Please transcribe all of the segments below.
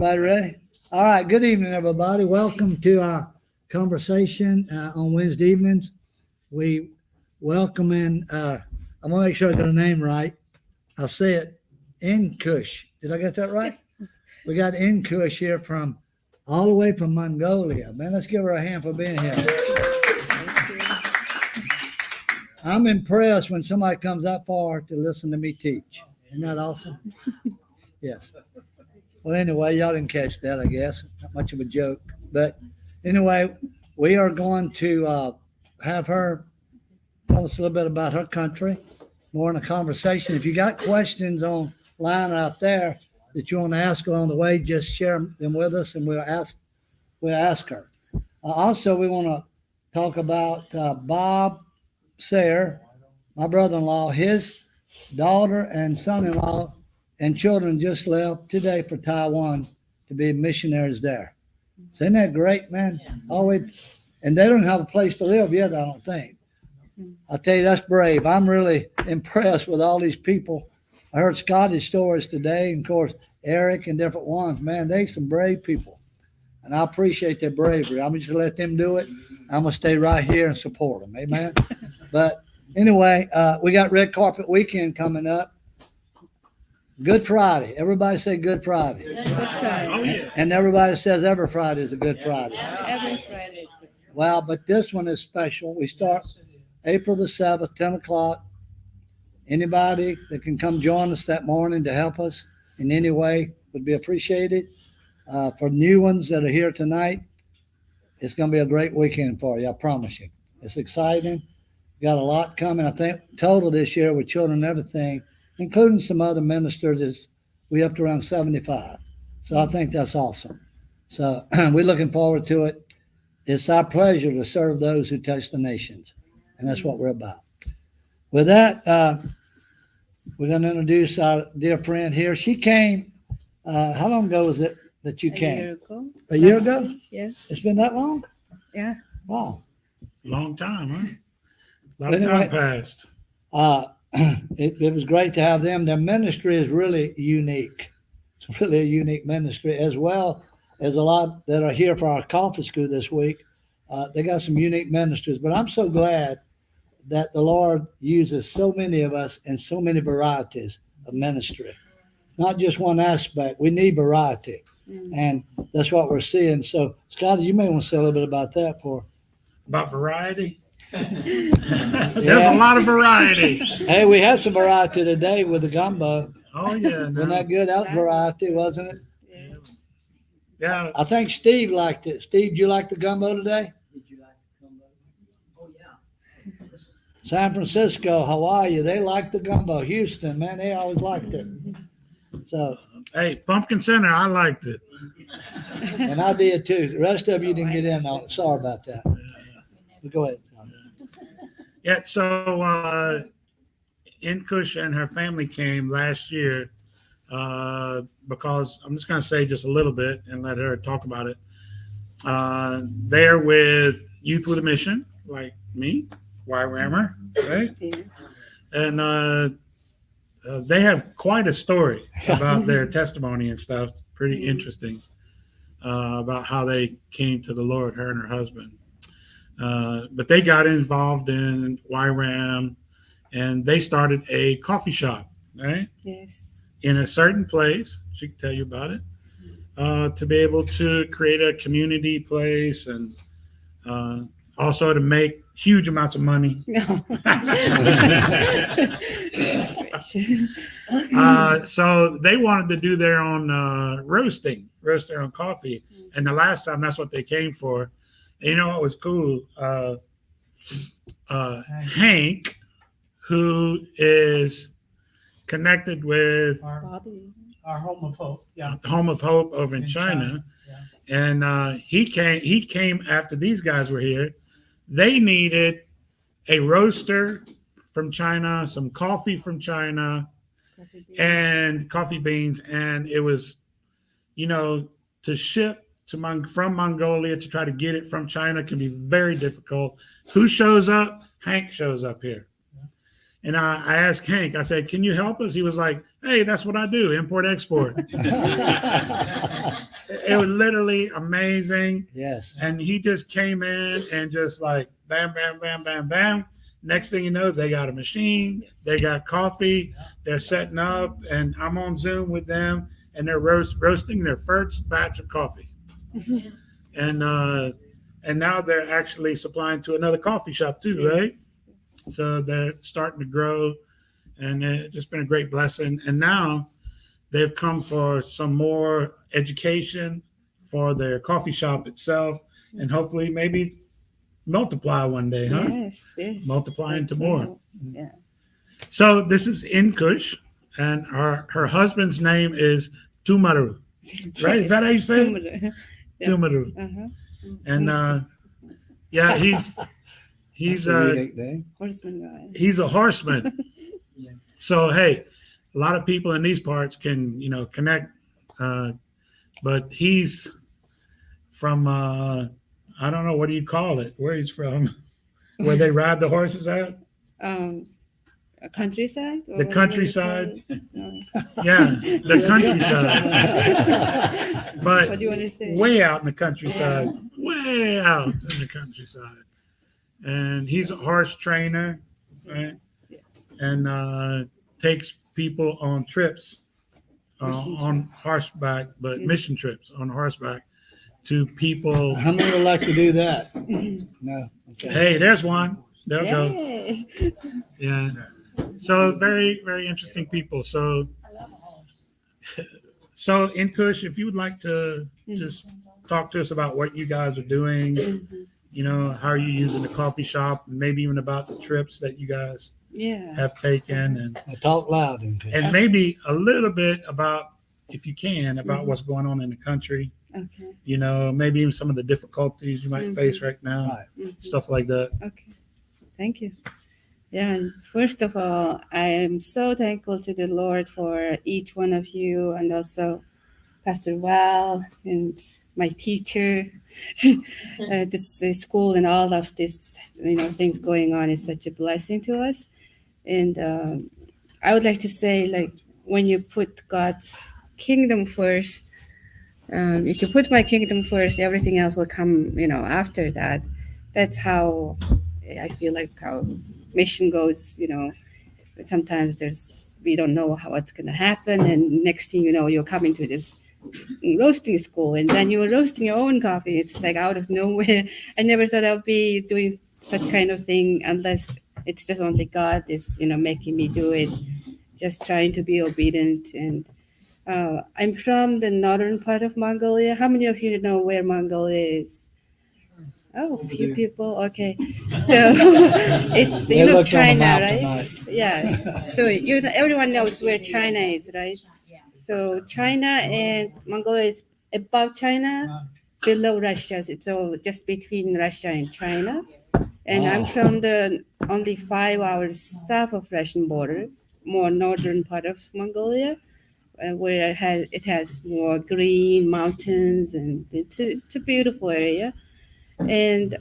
Everybody ready? All right. Good evening, everybody. Welcome to our conversation on Wednesday evenings. We welcome in, I'm going to make sure I got a name right. I'll say it, Inkush. Did I get that right? Yes. We got Inkush here from all the way from Mongolia. Man, let's give her a hand for being here. I'm impressed when somebody comes that far to listen to me teach. Isn't that awesome? Yes. Well, anyway, y'all didn't catch that, I guess. Not much of a joke. But anyway, we are going to have her tell us a little bit about her country, more in a conversation. If you got questions online out there that you want to ask along the way, just share them with us and we'll ask her. Also, we want to talk about Bob Sayre, my brother-in-law. His daughter and son-in-law and children just left today for Taiwan to be missionaries there. So isn't that great, man? Always, and they don't have a place to live yet, I don't think. I'll tell you, that's brave. I'm really impressed with all these people. I heard Scottish stories today, and of course, Eric and different ones. Man, they some brave people, and I appreciate their bravery. I'm just gonna let them do it. I'm gonna stay right here and support them. Amen. But anyway, we got Red Carpet Weekend coming up. Good Friday. Everybody say Good Friday. Good Friday. Oh, yeah. And everybody says every Friday is a Good Friday. Every Friday is good. Well, but this one is special. We start April the 7th, 10 o'clock. Anybody that can come join us that morning to help us in any way would be appreciated. For new ones that are here tonight, it's going to be a great weekend for you. I promise you. It's exciting. Got a lot coming. I think total this year with children and everything, including some other ministers, is we up to around 75. So I think that's awesome. So we're looking forward to it. It's our pleasure to serve those who touch the nations. And that's what we're about. With that, we're going to introduce our dear friend here. She came, how long ago was it that you A came? year ago. A year ago? Yeah. It's been that long? Yeah. Wow. Long time, huh? Long Anyway, time passed. It was great to have them. Their ministry is really unique. It's really a unique ministry, as well as a lot that are here for our conference school this week. They got some unique ministers, but I'm so glad that the Lord uses so many of us in so many varieties of ministry. Not just one aspect. We need variety, and that's what we're seeing. So, Scotty, you may want to say a little bit about that for. About variety? There's Yeah. a lot of variety. Hey, we had some variety today with the gumbo. Oh, yeah. Wasn't No. that good? That was variety, wasn't it? Yeah. Yeah. I think Steve liked it. Steve, did you like the gumbo today? Did you like the gumbo? Oh, yeah. San Francisco, Hawaii, they like the gumbo. Houston, man, they always liked it. So, Hey, Pumpkin Center, I liked it. and I did too. The rest of you didn't get in on it. Sorry about that. But go ahead. Yeah, so Inkush and her family came last year because I'm just going to say just a little bit and let her talk about it. They're with Youth with a Mission, like me, YWAMer, right? Yeah. And they have quite a story about their testimony and stuff. Pretty interesting about how they came to the Lord, her and her husband. But they got involved in YWAM, and they started a coffee shop, right? Yes. In a certain place. She can tell you about it. To be able to create a community place and also to make huge amounts of money. No. So they wanted to do their own roast their own coffee. And the last time, that's what they came for. And you know what was cool? Hank, who is connected with Bobby. Our home of hope. Yeah. Home of Hope over in China. And he came after these guys were here. They needed a roaster from China, some coffee from China, and coffee beans. And it was, to ship from Mongolia to try to get it from China can be very difficult. Who shows up? Hank shows up here. And I asked Hank, I said, can you help us? He was like, hey, that's what I do, import export. It was literally amazing. Yes. And he just came in and just like bam, bam, bam, bam, bam. Next thing you know, they got a machine, they got coffee, they're setting up, and I'm on Zoom with them, and they're roasting their first batch of coffee. And now they're actually supplying to another coffee shop too, right? So they're starting to grow, and it's just been a great blessing. And now they've come for some more education for their coffee shop itself, and hopefully maybe multiply one day, huh? Yes. Multiply into more. Yeah. So this is in Kush, and her husband's name is Tumaru, right? Is that how you say it? Yeah. Tumaru. Uh-huh. And yeah, he's That's a unique name. Horseman guy. he's a horseman. So hey, a lot of people in these parts can connect, but he's from I don't know, what do you call it? Where he's from? Where they ride the horses at? A countryside? Or The what do you countryside. call it? No. Yeah, the countryside. What But do you want to say? way out in the countryside, way out in the countryside. And he's a horse trainer, right? And takes people on trips on horseback, but mission trips on horseback to people. How many would like to do that? No. Okay. Hey, there's one. They'll go. Yay. Yeah. So very, very interesting people. So in Kush, if you would like to just talk to us about what you guys are doing, how are you using the coffee shop, and maybe even about the trips that you guys Yeah. have taken, and Now talk loud in Kush. maybe a little bit about, if you can, about what's going on in the country. Okay. Maybe even some of the difficulties you might face right now, Right. stuff like that. Okay. Thank you. Yeah, and first of all, I am so thankful to the Lord for each one of you, and also Pastor Val and my teacher. This school and all of this, things going on is such a blessing to us. And I would like to say, like, when you put God's kingdom first, if you put my kingdom first, everything else will come, after that. That's how I feel like how mission goes, sometimes we don't know how it's going to happen. And next thing you know, you're coming to this roasting school, and then you're roasting your own coffee. It's like out of nowhere. I never thought I'd be doing such kind of thing unless it's just only God is, making me do it, just trying to be obedient. And I'm from the northern part of Mongolia. How many of you know where Mongolia is? Oh, a few people. Okay, so it's They looked on the China, map right? tonight. Yeah. So everyone knows where China is, right? So China and Mongolia is above China, below Russia. So just between Russia and China. And I'm from the only 5 hours south of Russian border, more northern part of Mongolia, where it has more green mountains, and it's a beautiful area. And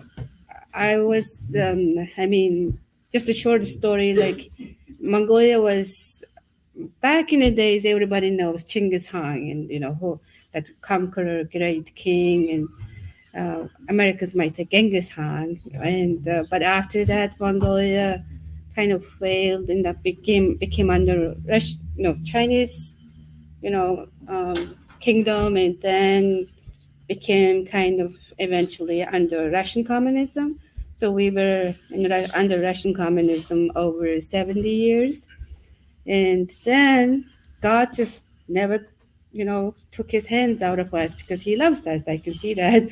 I was, just a short story, like Mongolia was, back in the days, everybody knows Genghis Khan, and, who that conqueror, great king, and Americans might say Genghis Khan. And, but after that, Mongolia kind of failed, and that became under Chinese, kingdom, and then became kind of eventually under Russian communism. So we were under Russian communism over 70 years. And then God just never, took his hands out of us, because he loves us. I can see that.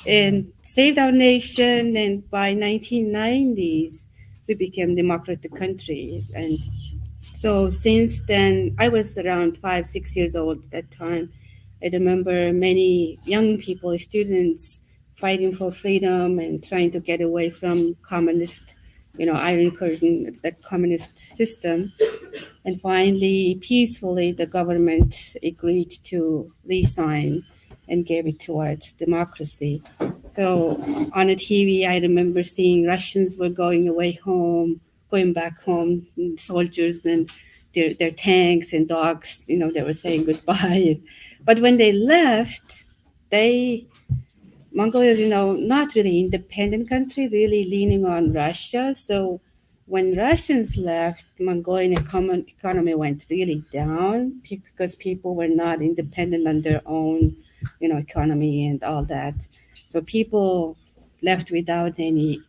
And saved our nation. And by 1990s, we became a democratic country. And so since then, I was around 5-6 years old at that time. I remember many young people, students, fighting for freedom and trying to get away from communist, Iron Curtain, the communist system. And finally, peacefully, the government agreed to resign and gave it towards democracy. So on the TV, I remember seeing Russians were going away home, going back home, soldiers and their tanks and dogs, they were saying goodbye. But when they left, Mongolia is, not really independent country, really leaning on Russia. So when Russians left, Mongolian economy went really down because people were not independent on their own, economy and all that. So people left without any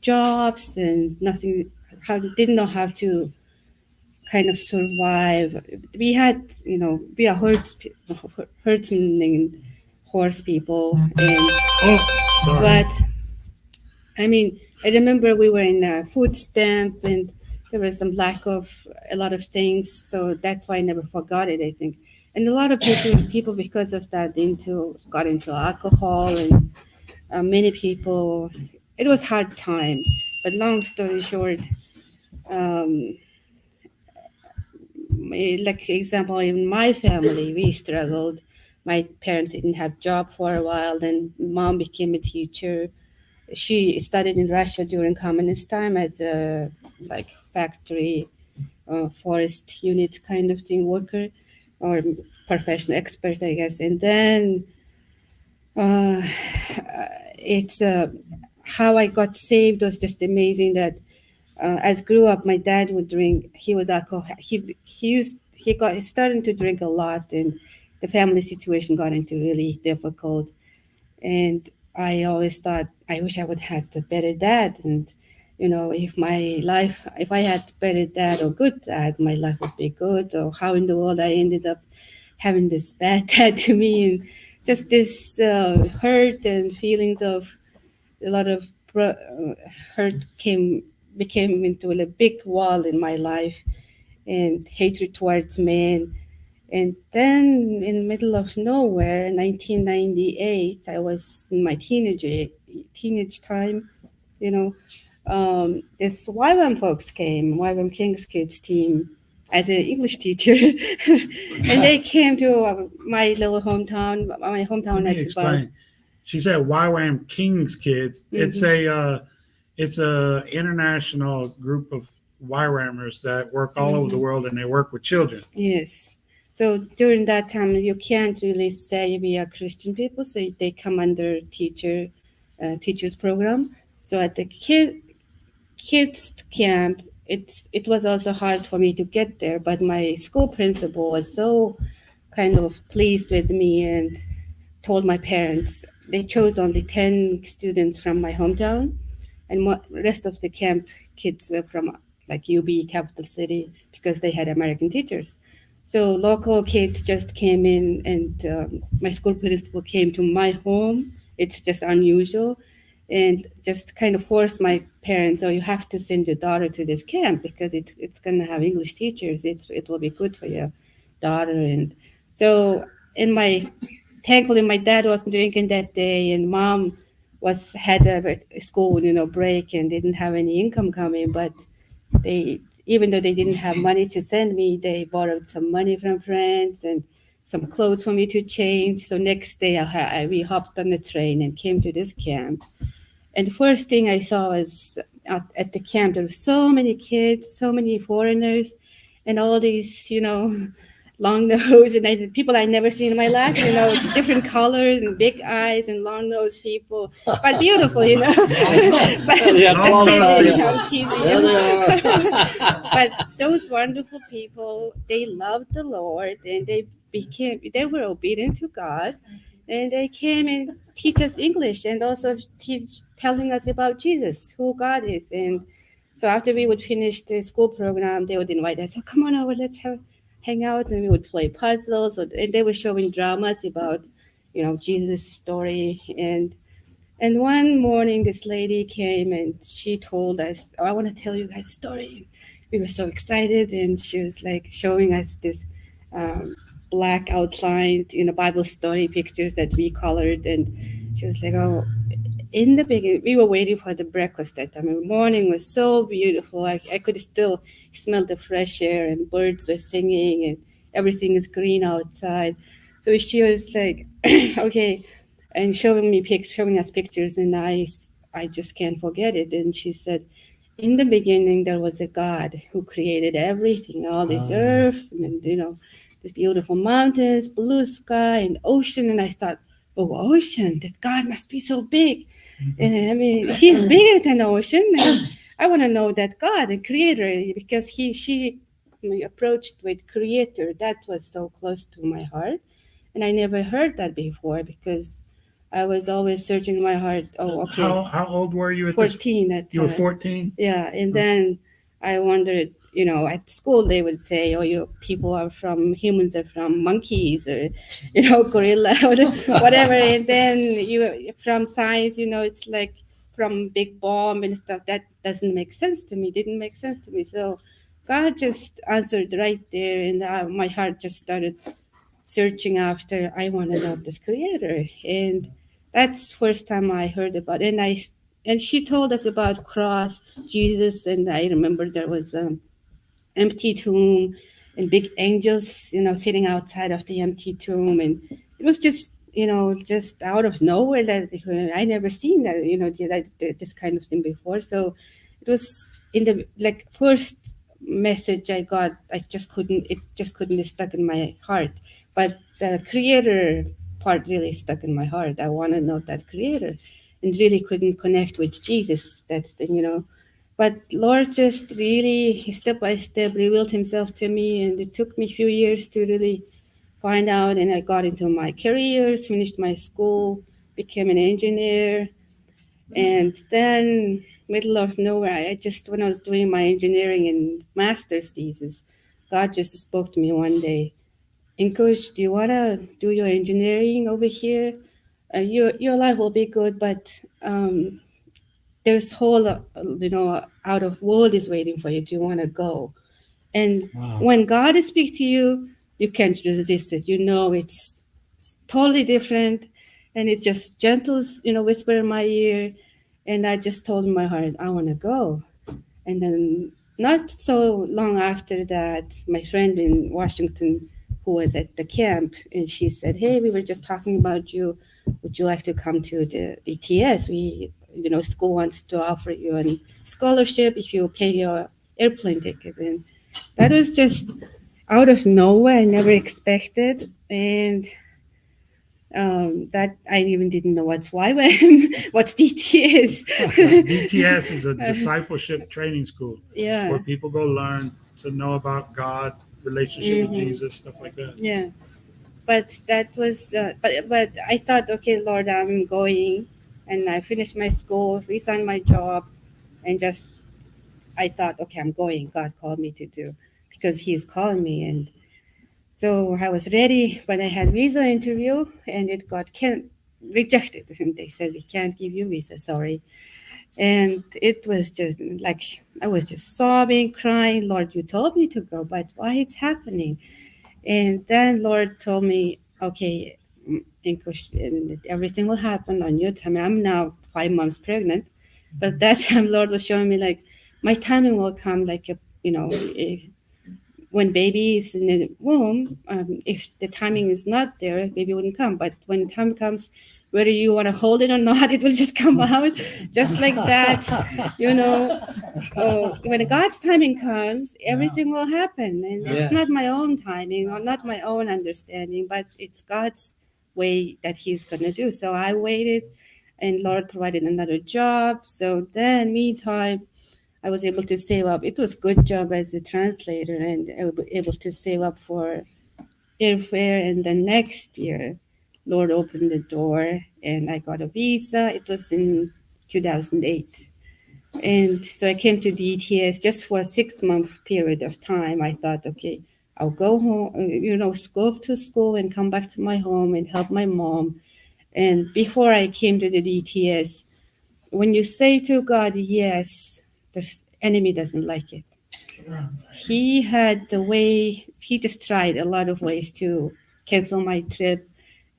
jobs and nothing, didn't know how to kind of survive. We had, we are herdsmen and horse people, and Oh, sorry. but I mean, I remember we were in a food stamp and there was some lack of a lot of things. So that's why I never forgot it, I think. And a lot of people because of that got into alcohol and many people, it was hard time. But long story short, um, like example, in my family, we struggled. My parents didn't have job for a while. Then mom became a teacher. She studied in Russia during communist time as a like factory forest unit kind of thing worker or professional expert, I guess. And then uh, it's how I got saved was just amazing. That as grew up, my dad would drink. He was alcohol. He started to drink a lot, and the family situation got into really difficult. And I always thought, I wish I would have a better dad. And, if I had better dad or good dad, my life would be good. Or how in the world I ended up having this bad dad to me. And just this hurt and feelings of a lot of hurt became into a big wall in my life and hatred towards men. And then in the middle of nowhere, 1998, I was in my teenage time, you know, this YWAM folks came, YWAM King's Kids team as an English teacher. And they came to my little hometown. My hometown Let me is about, explain. She said YWAM King's Kids. It's a international group of YWAMers that work all over the world, and they work with children. yes. So during that time, you can't really say we are Christian people, so they come under teachers program. So at the kids camp, it was also hard for me to get there, but my school principal was so kind of pleased with me and told my parents they chose only 10 students from my hometown, and rest of the camp kids were from like UB, capital city, because they had American teachers. So local kids just came in, and my school principal came to my home. It's just unusual, and just kind of forced my parents, oh, you have to send your daughter to this camp because it's going to have English teachers. It will be good for your daughter. And so in my thankfully my dad wasn't drinking that day, and mom had a school break and didn't have any income coming. But they, even though they didn't have money to send me, they borrowed some money from friends and some clothes for me to change. So next day we hopped on the train and came to this camp. And the first thing I saw was at the camp, there were so many kids, so many foreigners, and all these, long nose and people I never seen in my life, different colors and big eyes and long nose people, but beautiful, but Yeah, just qualified. on TV. There they are. But those wonderful people, they loved the Lord and they were obedient to God, and they came and teach us English and also telling us about Jesus, who God is. And so after we would finish the school program, they would invite us, oh, come on over, let's hang out, and we would play puzzles, and they were showing dramas about, Jesus' story. And one morning, this lady came and she told us, oh, I want to tell you guys a story. We were so excited, and she was like showing us this black outlined, Bible story pictures that we colored. And she was like, oh, in the beginning, we were waiting for the breakfast that time. The morning was so beautiful. I could still smell the fresh air, and birds were singing, and everything is green outside. So she was like, okay, and showing us pictures, and I just can't forget it. And she said, in the beginning there was a God who created everything, all this earth, and these beautiful mountains, blue sky, and ocean. And I thought, oh, ocean, that God must be so big. And I mean, He's bigger than the ocean. And I want to know that God, the Creator, because she approached with Creator. That was so close to my heart, and I never heard that before because I was always searching my heart. Oh, okay, How old were you at this? 14 at You were time. 14? Yeah, and then I wondered, at school they would say, "Oh, you people are from humans are from monkeys or, gorilla or whatever." And then you from science, it's like from big bomb and stuff. That doesn't make sense to me. Didn't make sense to me. So God just answered right there, and my heart just started searching after. I want to know this Creator, and that's first time I heard about it. And she told us about cross Jesus, and I remember there was empty tomb and big angels, sitting outside of the empty tomb, and it was just just out of nowhere that I never seen that this kind of thing before. So it was in the like first message I got. It just couldn't stuck in my heart, but the creator part really stuck in my heart. I want to know that creator, and really couldn't connect with Jesus. That thing. But Lord just really step by step revealed Himself to me, and it took me a few years to really find out. And I got into my careers, finished my school, became an engineer, and then middle of nowhere, I just when I was doing my engineering and master's thesis, God just spoke to me one day. Coach, do you wanna do your engineering over here? Your life will be good, but there's whole out of world is waiting for you. Do you want to go? And Wow. when God speaks to you, you can't resist it. It's totally different, and it just gentle, whisper in my ear, and I just told my heart, I want to go. And then not so long after that, my friend in Washington who was at the camp, and she said, "Hey, we were just talking about you. Would you like to come to the ETS? School wants to offer you a scholarship if you pay your airplane ticket." And that was just out of nowhere. I never expected, and that I even didn't know what's YWAM, what's DTS. DTS is a discipleship training school Yeah. where people go learn to know about God, relationship with Jesus, stuff like that. Yeah, but that was, but I thought, okay, Lord, I'm going, and I finished my school, resigned my job, and just I thought, okay, I'm going. God called me to do because He's calling me, and so I was ready. But I had visa interview, and it got rejected, and they said we can't give you visa, sorry. And it was just like I was just sobbing, crying. Lord, you told me to go, but why it's happening? And then Lord told me, okay, and everything will happen on your time. I'm now 5 months pregnant, but that time Lord was showing me like my timing will come like when baby is in the womb. If the timing is not there, baby wouldn't come. But when the time comes, whether you want to hold it or not, it will just come out just like that. When God's timing comes, everything will happen. And Yeah. it's not my own timing or not my own understanding, but it's God's way that He's going to do. So I waited, and Lord provided another job. So then, meantime, I was able to save up. It was good job as a translator, and I was able to save up for airfare. And the next year, Lord opened the door, and I got a visa. It was in 2008. And so I came to the ETS just for a 6-month period of time. I thought, okay, I'll go home, go to school and come back to my home and help my mom. And before I came to the DTS, when you say to God yes, the enemy doesn't like it. He had the way, he just tried a lot of ways to cancel my trip,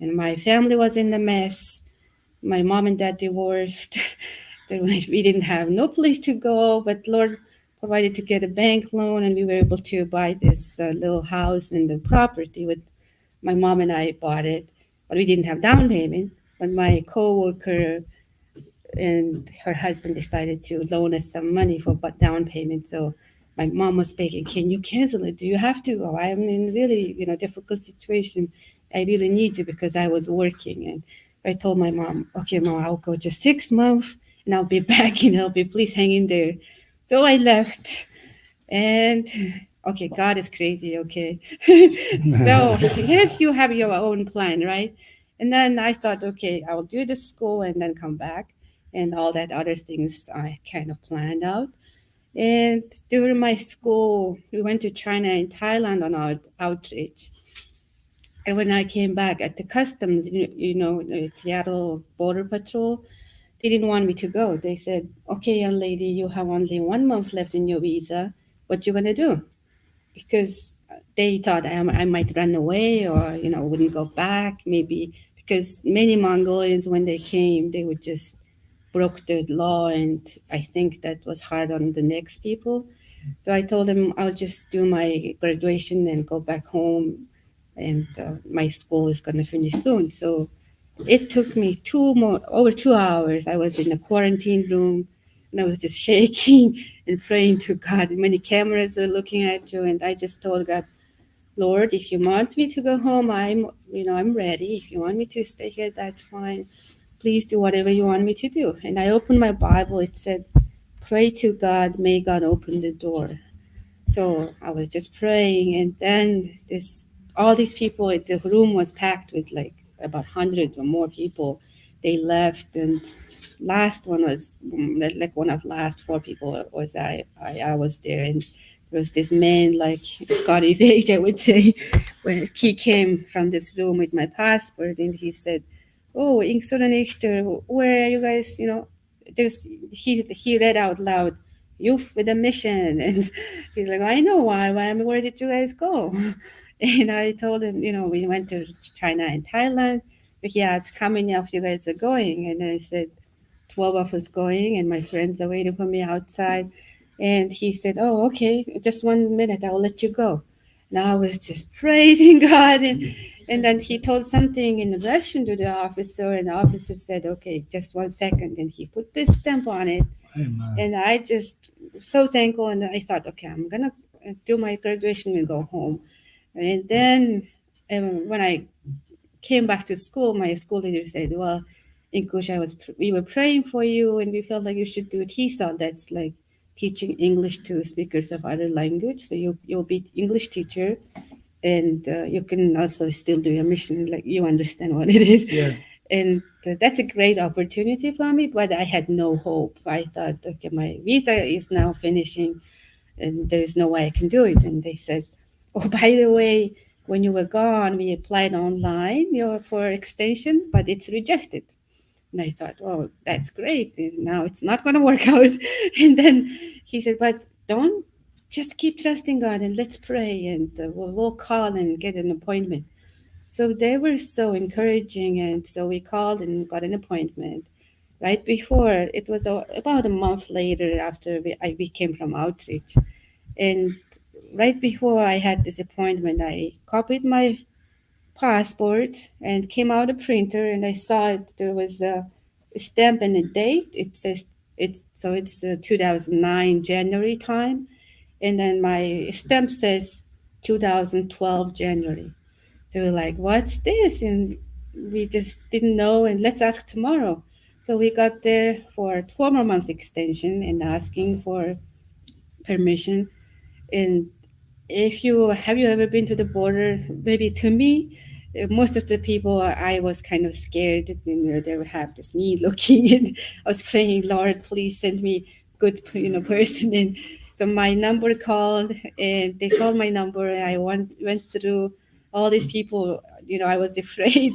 and my family was in a mess. My mom and dad divorced. We didn't have no place to go, but Lord provided to get a bank loan, and we were able to buy this little house and the property. With my mom and I bought it, but we didn't have down payment. But my coworker and her husband decided to loan us some money for down payment. So my mom was begging, "Can you cancel it? Do you have to go? I'm in really, difficult situation. I really need you," because I was working. And I told my mom, "Okay, mom, I'll go just 6 months and I'll be back and I'll be, please hang in there." So I left. And okay, God is crazy. Okay. So yes, you have your own plan, right? And then I thought, okay, I will do the school and then come back. And all that other things I kind of planned out. And during my school, we went to China and Thailand on our outreach. And when I came back at the customs, Seattle Border Patrol, they didn't want me to go. They said, "Okay, young lady, you have only 1 month left in your visa. What you gonna do?" Because they thought I might run away or wouldn't go back, maybe because many Mongolians, when they came, they would just broke the law, and I think that was hard on the next people. So I told them I'll just do my graduation and go back home, and my school is going to finish soon. So it took me over 2 hours. I was in a quarantine room, and I was just shaking and praying to God. Many cameras were looking at you, and I just told God, "Lord, if you want me to go home, I'm ready. If you want me to stay here, that's fine. Please do whatever you want me to do." And I opened my Bible. It said, "Pray to God, may God open the door." So I was just praying, and then all these people, the room was packed with like about 100 or more people. They left, and last one was like one of last four people was I was there, and there was this man like Scotty's age, I would say, when he came from this room with my passport, and he said, "Oh, Inksoran, where are you guys?" There's he read out loud, "Youth with a mission," and he's like, "I know why. Where did you guys go?" And I told him, we went to China and Thailand. He asked, "How many of you guys are going?" And I said, 12 of us going, and my friends are waiting for me outside. And he said, "Oh, okay, just 1 minute, I'll let you go." And I was just praising God. And then he told something in Russian to the officer, and the officer said, "Okay, just 1 second." And he put this stamp on it. Amen. And I just so thankful. And I thought, okay, I'm going to do my graduation and go home. And then when I came back to school, my school leader said, "Well, Inkush, we were praying for you, and we felt like you should do it." He saw that's like teaching English to speakers of other language. So you'll be English teacher, and you can also still do your mission, like you understand what it is. Yeah. And that's a great opportunity for me, but I had no hope. I thought, okay, my visa is now finishing, and there is no way I can do it. And they said, "Oh, by the way, when you were gone, we applied online for extension, but it's rejected." And I thought, "Oh, that's great. And now it's not going to work out." And then he said, "But don't just keep trusting God and let's pray, and we'll call and get an appointment." So they were so encouraging. And so we called and got an appointment. Right before, it was about a month later after we came from outreach. And right before I had this appointment, I copied my passport and came out a printer, and I saw it. There was a stamp and a date. It says it's 2009 January time, and then my stamp says 2012 January. So we're like, "What's this?" And we just didn't know. And let's ask tomorrow. So we got there for 4 more months extension and asking for permission. And if you have you ever been to the border, maybe to me, most of the people, I was kind of scared that, they would have this me looking, and I was praying, "Lord, please send me good person." And so my number called, and they called my number, and I went through all these people. I was afraid.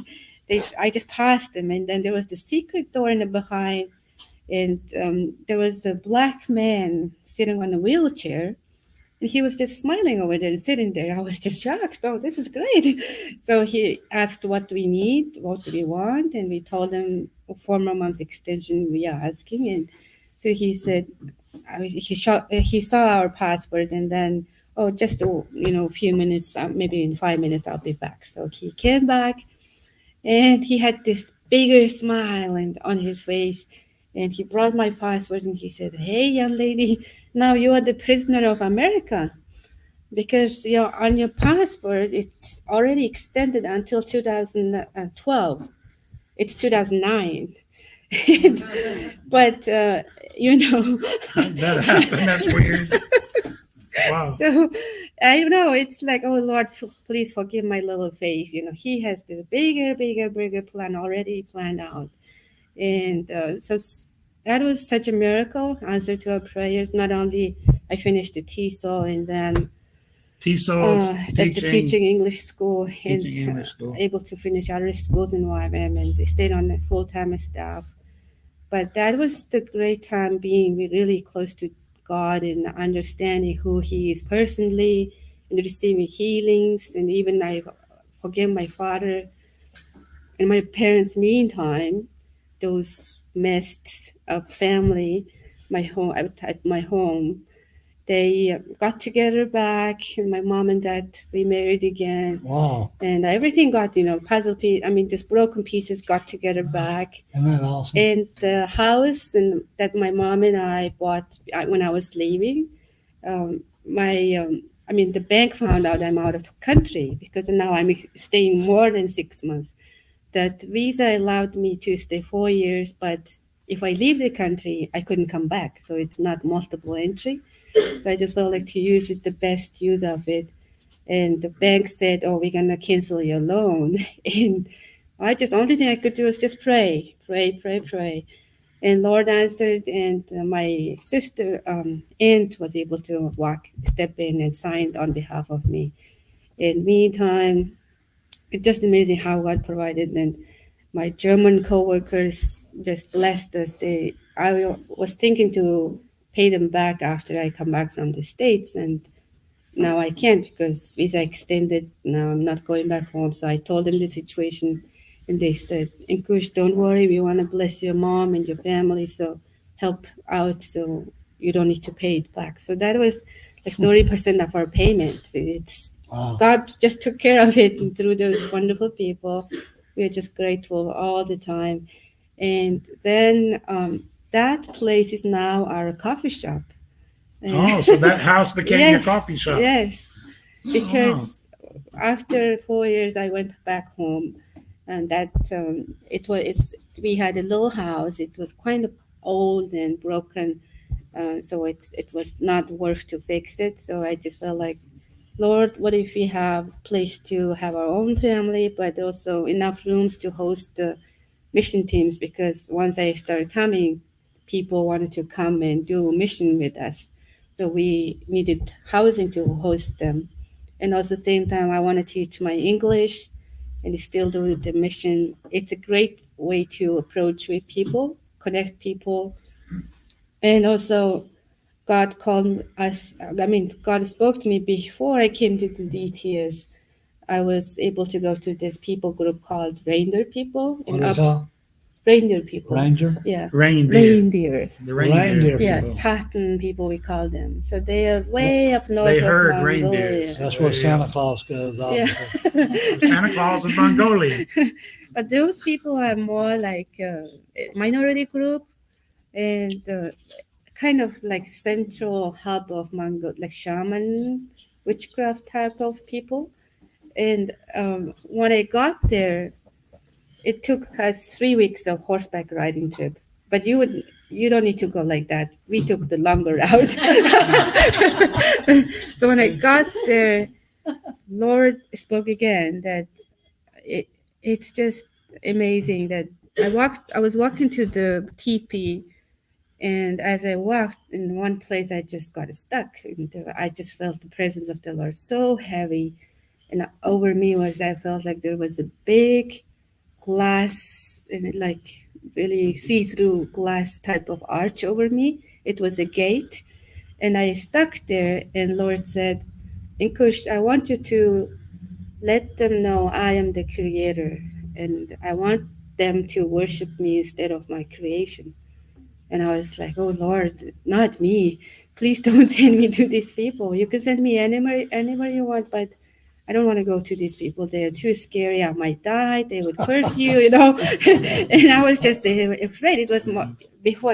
I just passed them, and then there was the secret door in the behind, and there was a black man sitting on a wheelchair, and he was just smiling over there and sitting there. I was just shocked. "Oh, this is great." So he asked, "What do we need? What do we want?" And we told him 4 more months extension we are asking. And so he said, he saw our passport, and then, "Oh, just a few minutes, maybe in 5 minutes I'll be back." So he came back, and he had this bigger smile and on his face. And he brought my passport and he said, "Hey, young lady, now you are the prisoner of America because you're on your passport, it's already extended until 2012. It's 2009." But, That happened. That's weird. Wow. so I know it's like, oh Lord, please forgive my little faith. He has this bigger plan already planned out. And that was such a miracle, answer to our prayers. Not only I finished the TESOL and then TESOL's at the teaching English school and teaching English school. able to finish other schools in YWAM and they stayed on the full-time staff. But that was the great time being really close to God and understanding who He is personally and receiving healings. And even I forgive my father and my parents. Meantime, those messed up family, at my home, they got together back, and my mom and dad remarried again. Wow. And everything got, puzzle piece. I mean, these broken pieces got together back. Isn't that awesome? And the house that my mom and I bought when I was leaving, the bank found out I'm out of the country because now I'm staying more than 6 months. That visa allowed me to stay 4 years, but if I leave the country, I couldn't come back. So it's not multiple entry. So I just felt like to use it, the best use of it. And the bank said, "Oh, we're gonna cancel your loan." And only thing I could do was just pray. And Lord answered, and my sister aunt was able to step in and signed on behalf of me. In meantime, it's just amazing how God provided. And my German coworkers just blessed us. I was thinking to pay them back after I come back from the States, and now I can't because visa extended. Now I'm not going back home. So I told them the situation, and they said, "Inkush, don't worry. We want to bless your mom and your family, so help out so you don't need to pay it back." So that was like 30% of our payment. It's Wow. God just took care of it through those wonderful people. We are just grateful all the time. And then that place is now our coffee shop. Oh, so that house became your coffee shop. Yes, because after 4 years, I went back home, and we had a little house. It was kind of old and broken, so it was not worth to fix it. So I just felt like, Lord, what if we have place to have our own family, but also enough rooms to host the mission teams? Because once I started coming, people wanted to come and do mission with us. So we needed housing to host them. And also same time, I want to teach my English and still do the mission. It's a great way to approach with people, connect people. And also God called us, God spoke to me before I came to the DTS. I was able to go to this people group called Reindeer People. What are they called? Reindeer people. Ranger? Yeah. Reindeer. Reindeer. The Reindeer Yeah, people. Titan people we call them. So they are way up north They of herd Mongolia. reindeers. That's where Santa Claus goes, Yeah. obviously. Santa Claus is Mongolian. But those people are more like a minority group and kind of like central hub of like shaman, witchcraft type of people. And when I got there, it took us 3 weeks of horseback riding trip. But you don't need to go like that. We took the longer route. So when I got there, Lord spoke again that it's just amazing that I was walking to the teepee, and as I walked in one place, I just got stuck. And I just felt the presence of the Lord so heavy. And over me I felt like there was a big glass, and it like really see-through glass type of arch over me. It was a gate. And I stuck there, and Lord said, Inkush, I want you to let them know I am the creator, and I want them to worship me instead of my creation. And I was like, oh Lord, not me. Please don't send me to these people. You can send me anywhere you want, but I don't want to go to these people. They're too scary. I might die. They would curse you, you know. And I was just afraid. It was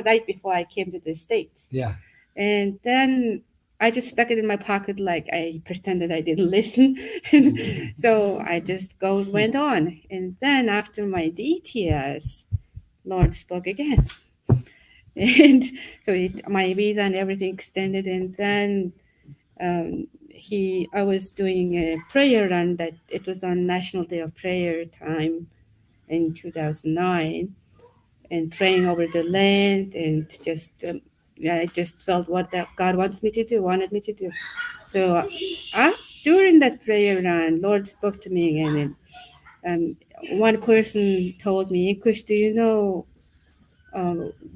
right before I came to the States. Yeah. And then I just stuck it in my pocket, like I pretended I didn't listen. So I just went on. And then after my DTS, Lord spoke again. And so my visa and everything extended. And then I was doing a prayer run that it was on National Day of Prayer time in 2009, and praying over the land, and just I just felt what that God wanted me to do. So during that prayer run, Lord spoke to me again, and one person told me, "Kush, do you know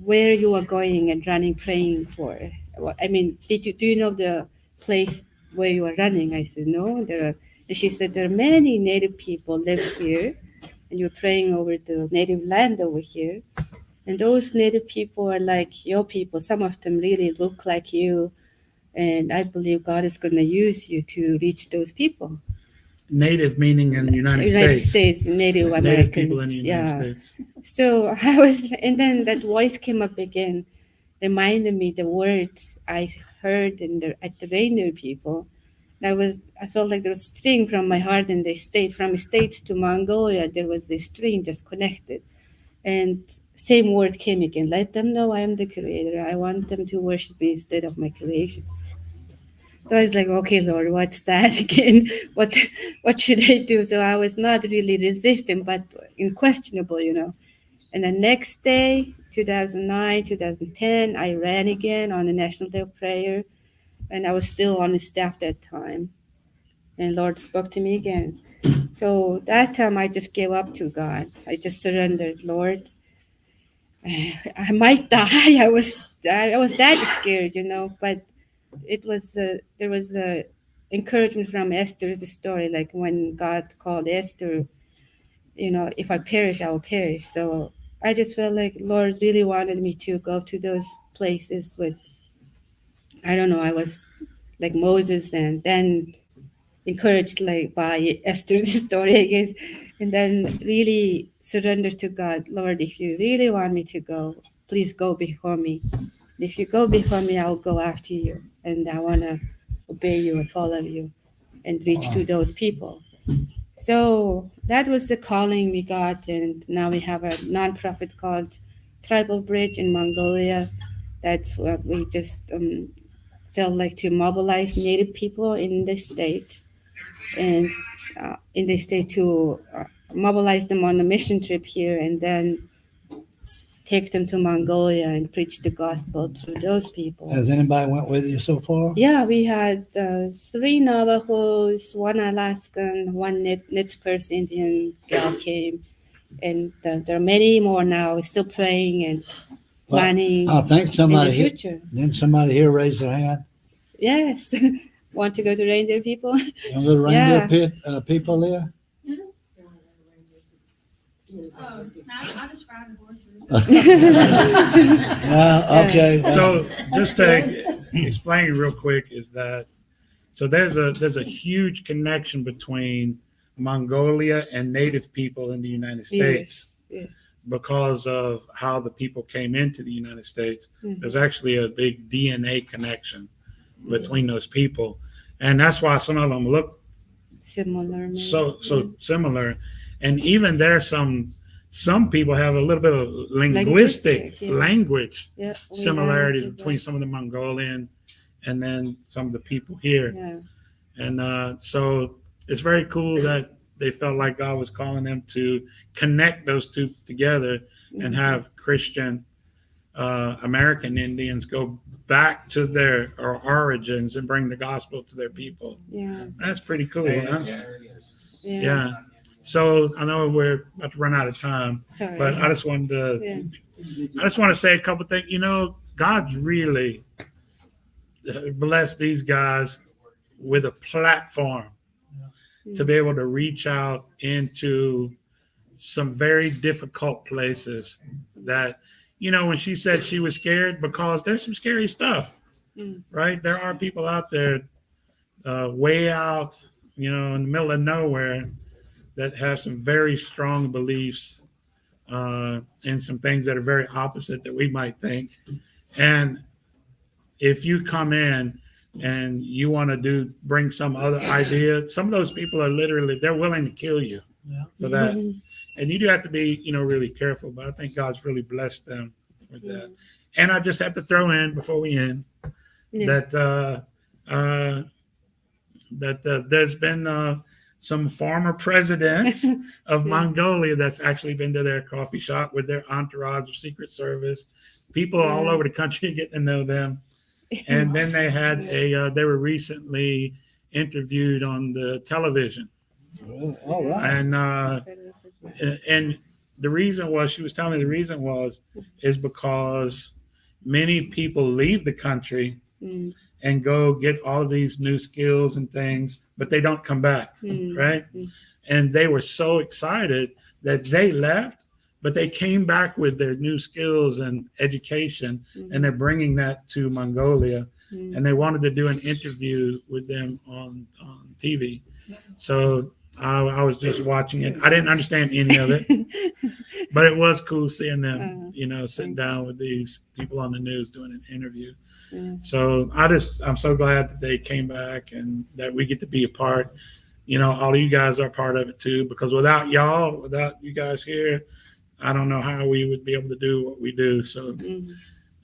where you are going and running, praying for?" I mean, do you know the place where you are running? I said, no. And she said, there are many native people live here, and you're praying over the native land over here. And those native people are like your people. Some of them really look like you. And I believe God is going to use you to reach those people. Native meaning in the United States, Native Americans. Native people in the United States. So and then that voice came up again, reminded me the words I heard at the reindeer people. I felt like there was a string from my heart in the States, from the States to Mongolia. There was this string just connected. And same word came again. Let them know I am the creator. I want them to worship me instead of my creation. So I was like, okay, Lord, what's that again? What should I do? So I was not really resistant, but unquestionable, you know. And the next day, 2009, 2010, I ran again on the National Day of Prayer. And I was still on the staff that time. And Lord spoke to me again. So that time I just gave up to God. I just surrendered, Lord. I might die. I was that scared, you know, but it was there was a encouragement from Esther's story, like when God called Esther, you know, if I perish, I will perish. So I just felt like Lord really wanted me to go to those places with, I don't know, I was like Moses, and then encouraged like by Esther's story, I guess, and then really surrender to God. Lord, if you really want me to go, please go before me. If you go before me, I'll go after you, and I want to obey you and follow you and reach to those people. So that was the calling we got, and now we have a nonprofit called Tribal Bridge in Mongolia. That's what we just felt like to mobilize Native people in the States, and in the state to mobilize them on a mission trip here, and then take them to Mongolia and preach the gospel to those people. Has anybody went with you so far? Yeah, we had 3 Navajos, 1 Alaskan, 1 Nitspurs Indian gal came, and there are many more now still praying and planning I think in somebody the future. Didn't somebody here raise their hand? Yes. Want to go to reindeer people? You want to go to reindeer people there? I just ride horses. Okay. So just to explain real quick is that, so there's a huge connection between Mongolia and Native people in the United States. Yes. Because of how the people came into the United States. Mhm. There's actually a big DNA connection between those people. And that's why some of them look Similar. maybe. so similar. And even there's some people have a little bit of linguistic yeah. language Yeah, we similarities had to, between some of the Mongolian and then some of the people here. Yeah. And so it's very cool that they felt like God was calling them to connect those two together and have Christian American Indians go back to their origins and bring the gospel to their people. Yeah. That's pretty cool, huh? Yeah. So I know we're about to run out of time, Sorry. but I just wanted to, I just want to say a couple things. You know, God's really blessed these guys with a platform to be able to reach out into some very difficult places that, you know, when she said she was scared, because there's some scary stuff, right? There are people out there way out, in the middle of nowhere that has some very strong beliefs and some things that are very opposite that we might think. And if you come in and you want to bring some other idea, some of those people are literally, they're willing to kill you Yeah. for that. And you do have to be, really careful, but I think God's really blessed them with that. And I just have to throw in before we end that there's been some former presidents of Mongolia that's actually been to their coffee shop with their entourage of Secret Service, people all over the country getting to know them. And then they had they were recently interviewed on the television. All right. And the reason was, she was telling me the reason is because many people leave the country and go get all of these new skills and things, but they don't come back, right? And they were so excited that they left, but they came back with their new skills and education, and they're bringing that to Mongolia. And they wanted to do an interview with them on TV. So I was just watching it. I didn't understand any of it, but it was cool seeing them, sitting down with these people on the news doing an interview. So I'm so glad that they came back and that we get to be a part. All of you guys are part of it too, because without you guys here, I don't know how we would be able to do what we do. So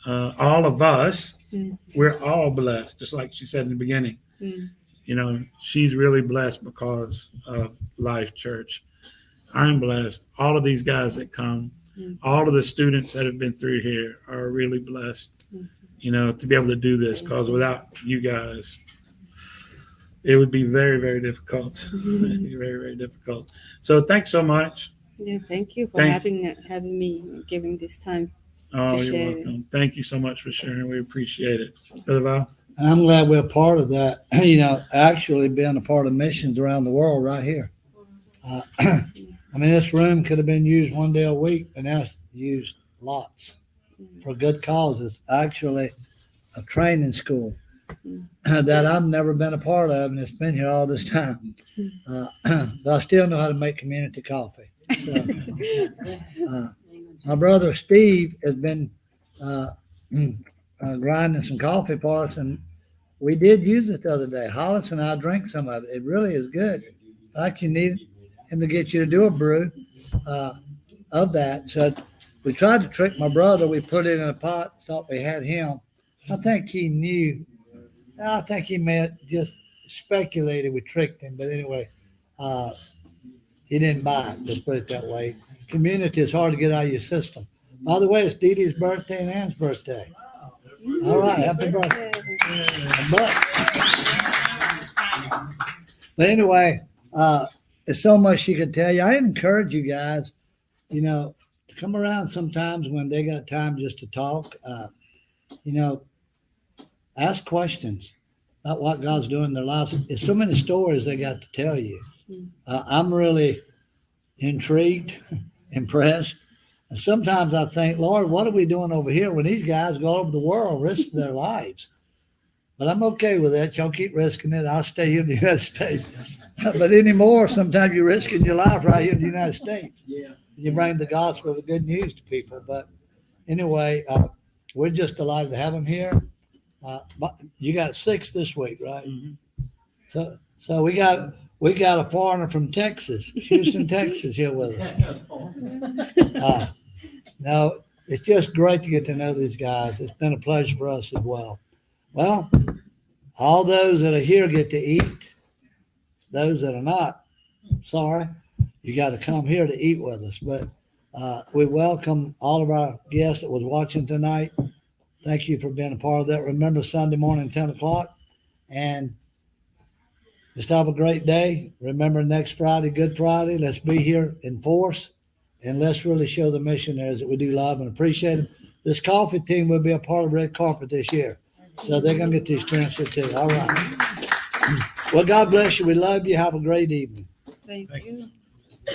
all of us, we're all blessed, just like she said in the beginning. She's really blessed because of Life Church. I'm blessed. All of these guys that come, all of the students that have been through here are really blessed, to be able to do this, because without you guys, it would be very, very difficult. It'd be very, very difficult. So thanks so much. Yeah, thank you for having me, giving this time. Oh, to you're share. welcome. Thank you so much for sharing. We appreciate it. Brother Val? I'm glad we're part of that. Actually being a part of missions around the world right here. This room could have been used one day a week, and that's used lots for good causes. Actually, a training school that I've never been a part of, and it's been here all this time. But I still know how to make community coffee. So, my brother Steve has been grinding some coffee for us, and we did use it the other day. Hollis and I drank some of it. It really is good. In fact, you need him to get you to do a brew of that. So we tried to trick my brother. We put it in a pot, thought we had him. I think he knew. I think he may have just speculated we tricked him. But anyway, he didn't buy it. Let's put it that way. Community is hard to get out of your system. By the way, it's Dee Dee's birthday and Ann's birthday. All right, happy birthday. But anyway, there's so much she could tell you. I encourage you guys, to come around sometimes when they got time just to talk. Ask questions about what God's doing in their lives. There's so many stories they got to tell you. I'm really intrigued, impressed. And sometimes I think, Lord, what are we doing over here when these guys go all over the world, risk their lives? But I'm okay with that. Y'all keep risking it. I'll stay here in the United States. But anymore, sometimes you're risking your life right here in the United States. Yeah. You bring the gospel, the good news to people. But anyway, we're just delighted to have them here. But you got 6 this week, right? Mm-hmm. So we got a foreigner from Texas, Houston, Texas, here with us. No, it's just great to get to know these guys. It's been a pleasure for us as well. Well, all those that are here get to eat. Those that are not, sorry, you got to come here to eat with us. But we welcome all of our guests that was watching tonight. Thank you for being a part of that. Remember Sunday morning, 10 o'clock. And just have a great day. Remember next Friday, Good Friday. Let's be here in force. And let's really show the missionaries that we do love and appreciate them. This coffee team will be a part of Red Carpet this year. So they're going to get to experience it too. All right. Well, God bless you. We love you. Have a great evening. Thank you.